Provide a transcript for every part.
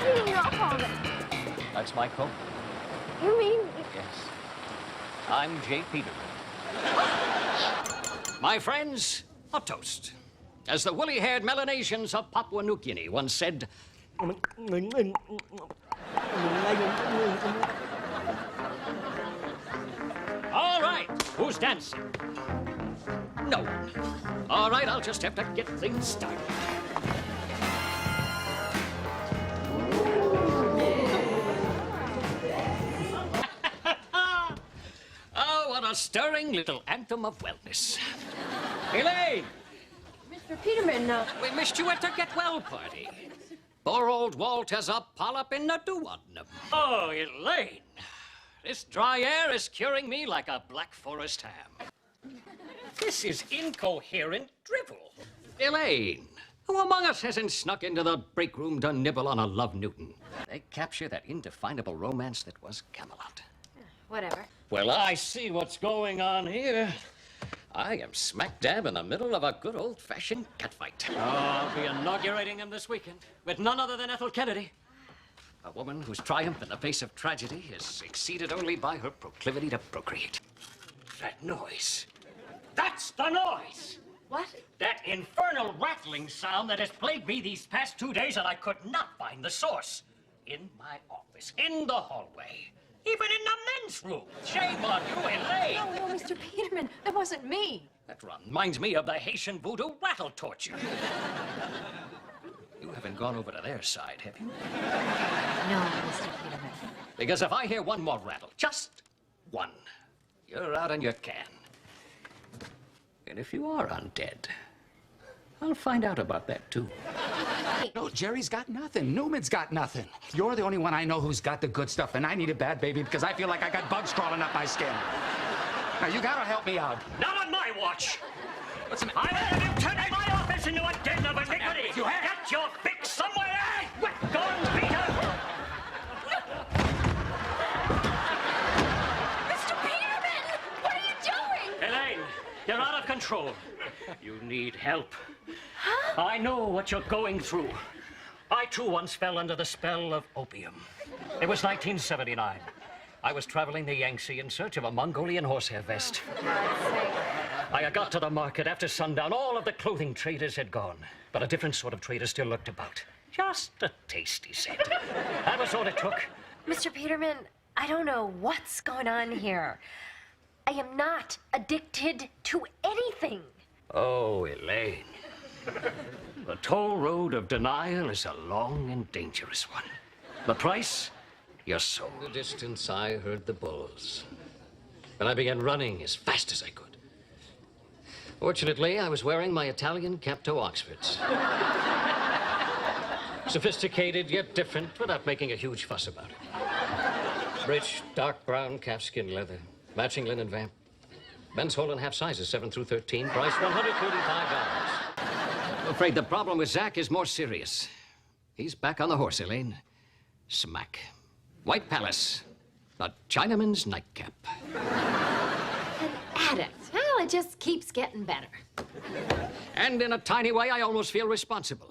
You do not call it. That's my coat. You mean... Yes. I'm J. Peterman. My friends, a toast. As the woolly-haired Melanesians of Papua New Guinea once said... All right, who's dancing? No one. All right, I'll just have to get things started. Oh, what a stirring little anthem of wellness. Elaine! Mr. Peterman, We missed you at the Get Well party. Poor old Walt has a polyp in the duodenum. Oh, Elaine. This dry air is curing me like a Black Forest ham. This is incoherent drivel. Elaine, who among us hasn't snuck into the break room to nibble on a Love Newton? They capture that indefinable romance that was Camelot. whatever. Well, I see what's going on here. I am smack dab in the middle of a good old-fashioned catfight. Oh, I'll be inaugurating him this weekend with none other than Ethel Kennedy. A woman whose triumph in the face of tragedy is exceeded only by her proclivity to procreate. That noise. That's the noise! What? That infernal rattling sound that has plagued me these past 2 days, and I could not find the source. In my office, in the hallway, even in the men's room. Shame on you, Elaine! No, Mr. Peterman, that wasn't me. That reminds me of the Haitian voodoo rattle torture. You haven't gone over to their side, have you? No, Mr. Peterman. Because if I hear one more rattle, just one, you're out on your can. And if you are undead, I'll find out about that, too. No, Jerry's got nothing. Newman's got nothing. You're the only one I know who's got the good stuff, and I need a bad baby because I feel like I got bugs crawling up my skin. Now, you gotta help me out. Not on my watch! What's the matter? I will have you turning my office into a den of iniquity! You have? Get your fix somewhere! Wet guns, Peter! Mr. Peterman! What are you doing? Elaine, you're out of control. You need help. Huh? I know what you're going through. I, too, once fell under the spell of opium. It was 1979. I was traveling the Yangtze in search of a Mongolian horsehair vest. I got to the market after sundown. All of the clothing traders had gone, but a different sort of trader still lurked about. Just a taste, he said. That was all it took. Mr. Peterman, I don't know what's going on here. I am not addicted to anything. Oh, Elaine. The toll road of denial is a long and dangerous one. The price? Your soul. In the distance, I heard the bulls. And I began running as fast as I could. Fortunately, I was wearing my Italian Capto Oxfords. Sophisticated, yet different, without making a huge fuss about it. Rich, dark brown calfskin leather, matching linen vamp. Men's whole and half sizes, 7 through 13, price $135. I'm afraid the problem with Zach is more serious. He's back on the horse, Elaine. Smack. White Palace. A Chinaman's nightcap. An addict. Well, it just keeps getting better. And in a tiny way, I almost feel responsible.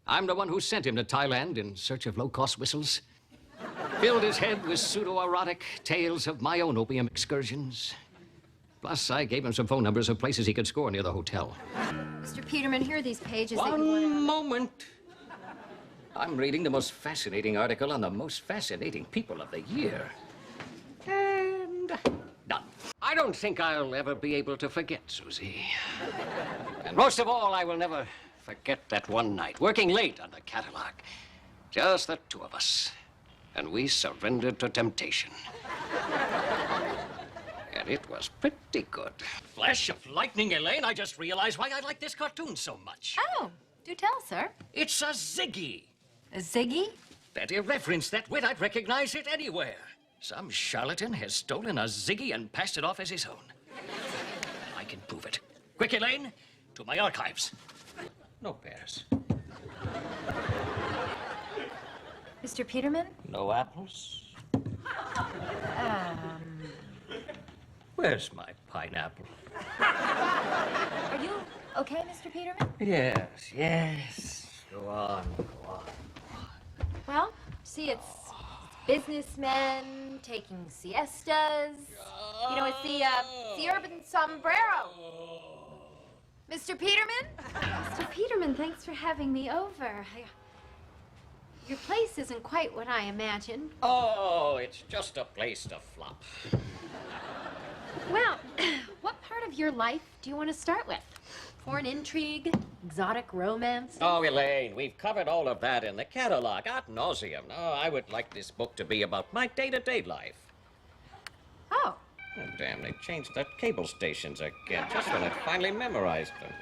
I'm the one who sent him to Thailand in search of low-cost whistles. Filled his head with pseudo-erotic tales of my own opium excursions. Plus, I gave him some phone numbers of places he could score near the hotel. Mr. Peterman, here are these pages that you One want. moment. I'm reading the most fascinating article on the most fascinating people of the year. And done. I don't think I'll ever be able to forget Susie. And most of all, I will never forget that one night, working late on the catalog. Just the two of us. And we surrendered to temptation. And it was pretty good. Flash of lightning, Elaine. I just realized why I like this cartoon so much. Oh, do tell, sir. It's a Ziggy. A Ziggy? That irreverence, that wit, I'd recognize it anywhere. Some charlatan has stolen a Ziggy and passed it off as his own. I can prove it. Quick, Elaine, to my archives. No pears. Mr. Peterman? No apples. Where's my pineapple? Are you okay, Mr. Peterman? Yes, yes. Go on, go on, go on. Well, see, it's businessmen taking siestas. You know, it's the urban sombrero. Mr. Peterman? Mr. Peterman, thanks for having me over. Your place isn't quite what I imagined. Oh, it's just a place to flop. Well, what part of your life do you want to start with? Foreign intrigue? Exotic romance? Oh, Elaine, we've covered all of that in the catalog ad nauseum. No, I would like this book to be about my day-to-day life. Oh. Oh, damn, they changed the cable stations again, just when I finally memorized them.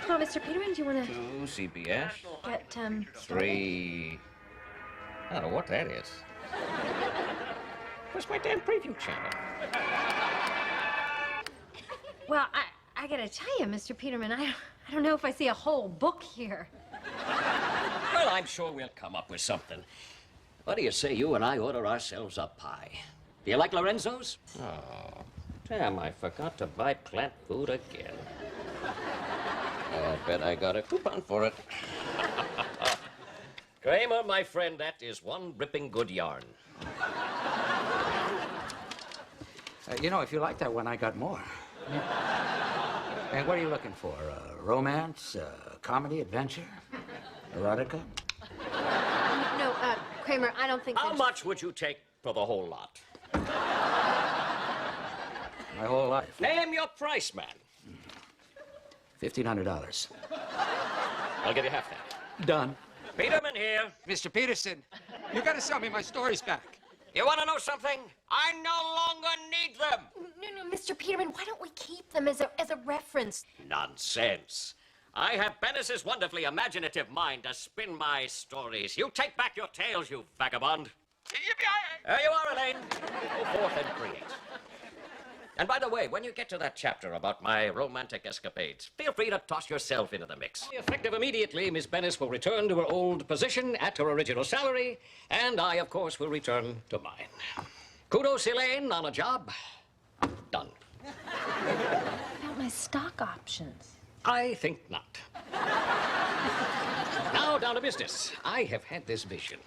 Well, Mr. Peterman, do you want to 2, CBS, get, 3... I don't know what that is. Where's my damn preview channel? Well, I gotta tell you, Mr. Peterman, I don't know if I see a whole book here. Well, I'm sure we'll come up with something. What do you say you and I order ourselves a pie? Do you like Lorenzo's? Oh, damn, I forgot to buy plant food again. I bet I got a coupon for it. Kramer, my friend, that is one ripping good yarn. You know, if you like that one, I got more. And what are you looking for? Romance, comedy, adventure, erotica? No, Kramer, I don't think How much would you take for the whole lot? My whole life. Name your price, man. $1,500. I'll give you half that. Done. Peterman here. Mr. Peterson, you gotta sell me my stories back. You want to know something? I no longer need them. No, Mr. Peterman, why don't we keep them as a reference? Nonsense. I have Bennis's wonderfully imaginative mind to spin my stories. You take back your tales, you vagabond. There you are, Elaine. Go forth and create. And by the way, when you get to that chapter about my romantic escapades, feel free to toss yourself into the mix. Effective immediately, Miss Bennis will return to her old position at her original salary, and I, of course, will return to mine. Kudos, Elaine, on a job done. About my stock options. I think not. Now, down to business. I have had this vision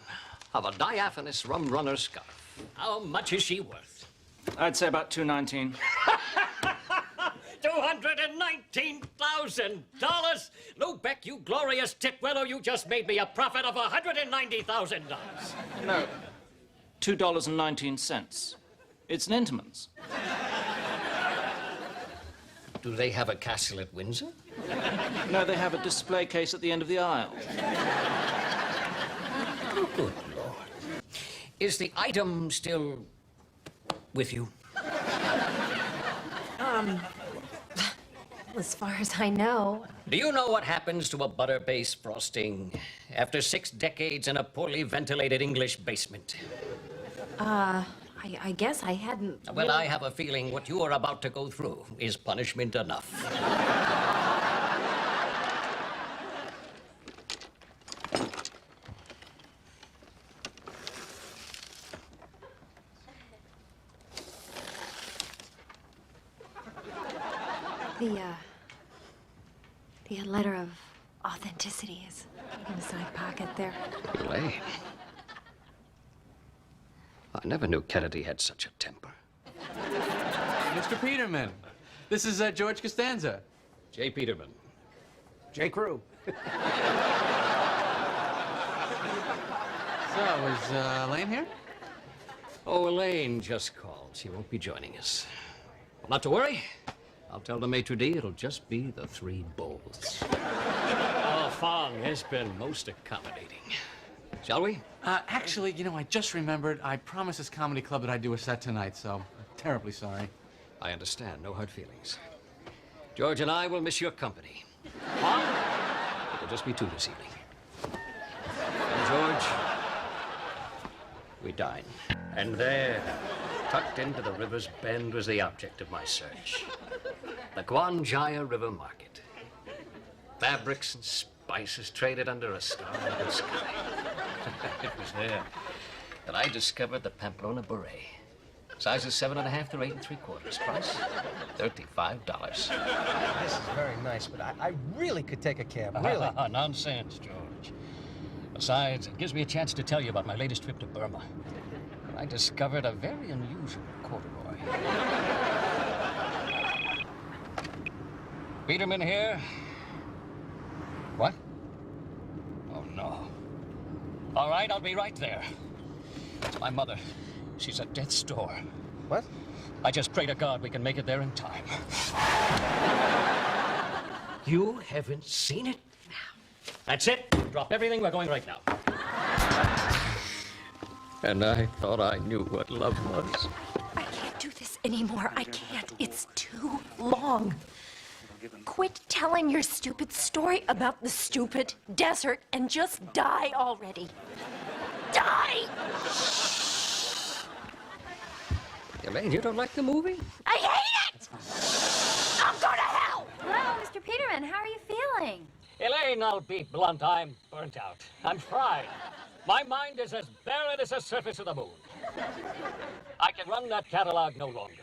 of a diaphanous rum runner scarf. How much is she worth? I'd say about $219. $219,000? Lou Beck, you glorious titwillow, you just made me a profit of $190,000. No, $2.19. It's an Intamin's. Do they have a castle at Windsor? No, they have a display case at the end of the aisle. Oh, good Lord. Is the item still with you? As far as I know. Do you know what happens to a butter-based frosting after 6 decades in a poorly ventilated English basement? I guess I hadn't. Well, really... I have a feeling what you are about to go through is punishment enough. The letter of authenticity is in the side pocket there. Elaine. I never knew Kennedy had such a temper. Mr. Peterman, this is George Costanza. J. Peterman. J. Crew. So, is Elaine here? Oh, Elaine just called. She won't be joining us. Well, not to worry. I'll tell the maitre d' it'll just be the 3 bulls. Oh, Fong has been most accommodating. Shall we? Actually, you know, I just remembered I promised this comedy club that I'd do a set tonight, so I'm terribly sorry. I understand. No hard feelings. George and I will miss your company. Fong, it will just be 2 this evening. And George, we dine. And there, tucked into the river's bend, was the object of my search. The Guanjaya River Market. Fabrics and spices traded under a starlit sky. It was there that I discovered the Pamplona beret. Sizes 7.5 to 8 3/4. Price, $35. This is very nice, but I really could take a cab, really. Nonsense, George. A Besides, it gives me a chance to tell you about my latest trip to Burma. I discovered a very unusual corduroy. Peterman here? What? Oh, no. All right, I'll be right there. It's my mother. She's at death's door. What? I just pray to God we can make it there in time. You haven't seen it? That's it. Drop everything. We're going right now. And I thought I knew what love was. I can't do this anymore. I can't. It's too long. Quit telling your stupid story about the stupid desert and just die already. Die! Elaine, you don't like the movie? I hate it! I'm going to hell! Hello, Mr. Peterman. How are you feeling? Elaine, I'll be blunt. I'm burnt out. I'm fried. My mind is as barren as the surface of the moon. I can run that catalog no longer.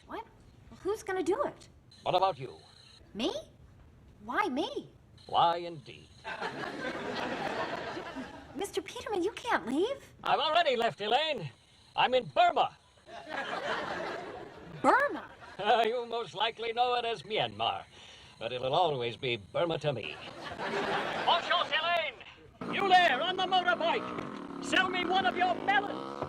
What? Well, who's going to do it? What about you? Me? Why me? Why, indeed. Mr. Peterman, you can't leave. I've already left, Elaine. I'm in Burma. Burma? You most likely know it as Myanmar, but it'll always be Burma to me. Bonjour, Elaine! You there on the motorbike! Sell me one of your melons!